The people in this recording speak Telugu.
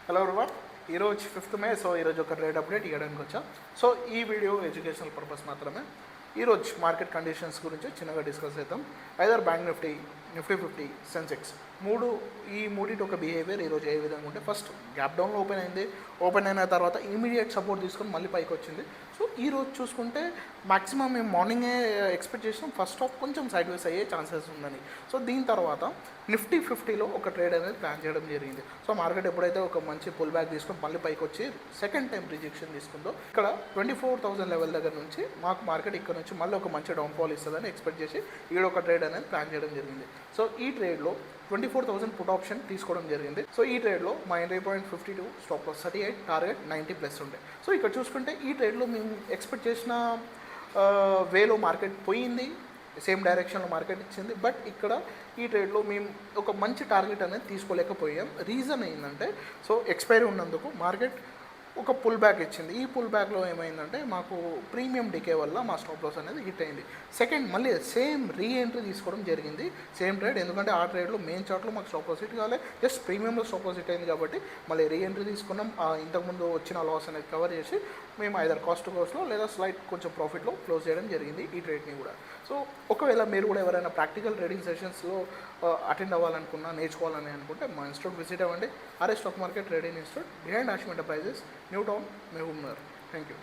హలో ఎవరివన్, ఈరోజు 5th మే. సో ఈరోజు ఒక ట్రేడ్ అప్డేట్ ఇవ్వడానికి వచ్చా. సో ఈ వీడియో ఎడ్యుకేషనల్ పర్పస్ మాత్రమే. ఈరోజు మార్కెట్ కండిషన్స్ గురించి చిన్నగా డిస్కస్ చేద్దాం. Either bank Nifty, Nifty 50, Sensex ఈ మూడింటి ఒక బిహేవియర్ ఈరోజు ఏ విధంగా ఉంటే, ఫస్ట్ గ్యాప్ డౌన్లో ఓపెన్ అయింది. ఓపెన్ అయిన తర్వాత ఇమీడియట్ సపోర్ట్ తీసుకొని మళ్ళీ పైకి వచ్చింది. సో ఈరోజు చూసుకుంటే మాక్సిమం మేము మార్నింగే ఎక్స్పెక్ట్ చేసినాం ఫస్ట్ హాఫ్ కొంచెం సైడ్ వేస్ అయ్యే ఛాన్సెస్ ఉందని. సో దీని తర్వాత నిఫ్టీ 50లో ఒక ట్రేడ్ అనేది ప్లాన్ చేయడం జరిగింది. సో మార్కెట్ ఎప్పుడైతే ఒక మంచి పుల్ బ్యాక్ తీసుకొని మళ్ళీ పైకి వచ్చి సెకండ్ టైం రిజెక్షన్ తీసుకుందో, ఇక్కడ 24,000 లెవెల్ దగ్గర నుంచి మాకు మార్కెట్ ఇక్కడ నుంచి మళ్ళీ ఒక మంచి డౌన్ఫాల్ ఇస్తుందని ఎక్స్పెక్ట్ చేసి ఇక్కడ ఒక ట్రేడ్ అనేది ప్లాన్ చేయడం జరిగింది. సో ఈ ట్రేడ్లో 24,000 పుట్ ఆప్షన్ తీసుకోవడం జరిగింది. సో ఈ ట్రేడ్లో మా entry point 52, stop loss 38, target 90 plus ఉండే. సో ఇక్కడ చూసుకుంటే ఈ ట్రేడ్లో మేము ఎక్స్పెక్ట్ చేసిన వేలో మార్కెట్ పోయింది, సేమ్ డైరెక్షన్లో మార్కెట్ ఇచ్చింది. బట్ ఇక్కడ ఈ ట్రేడ్లో మేము ఒక మంచి టార్గెట్ అనేది తీసుకోలేకపోయాం. రీజన్ ఏంటంటే, సో ఎక్స్పైరీ ఉన్నందుకు మార్కెట్ ఒక పుల్ బ్యాక్ ఇచ్చింది. ఈ పుల్ బ్యాక్లో ఏమైందంటే మాకు ప్రీమియం డికే వల్ల మా స్టాప్ లాస్ అనేది హిట్ అయింది. సెకండ్ మళ్ళీ సేమ్ రీ ఎంట్రీ తీసుకోవడం జరిగింది, సేమ్ ట్రేడ్. ఎందుకంటే ఆ ట్రేడ్లో మెయిన్ చార్ట్లో మాకు స్టాప్ లాస్ హిట్ కావాలి, జస్ట్ ప్రీమియంలో స్టాప్ లాస్ హిట్ అయింది కాబట్టి మళ్ళీ రీ ఎంట్రీ తీసుకున్నాం. ఇంతకుముందు వచ్చిన లాస్ అనేది కవర్ చేసి మేము ఐదర్ కాస్ట్ టు కాస్ట్లో లేదా స్లైట్ కొంచెం ప్రాఫిట్లో క్లోజ్ చేయడం జరిగింది ఈ ట్రేడ్ని కూడా. సో ఒకవేళ మీరు కూడా ఎవరైనా ప్రాక్టికల్ ట్రేడింగ్ సెషన్స్లో అటెండ్ అవ్వాలనుకున్నా, నేర్చుకోవాలని అనుకుంటే మా ఇన్స్టిట్యూట్ విజిట్ అవ్వండి. RS stock market trading institute, behind Ashim enterprises, new town, Mahabubnagar. Thank you.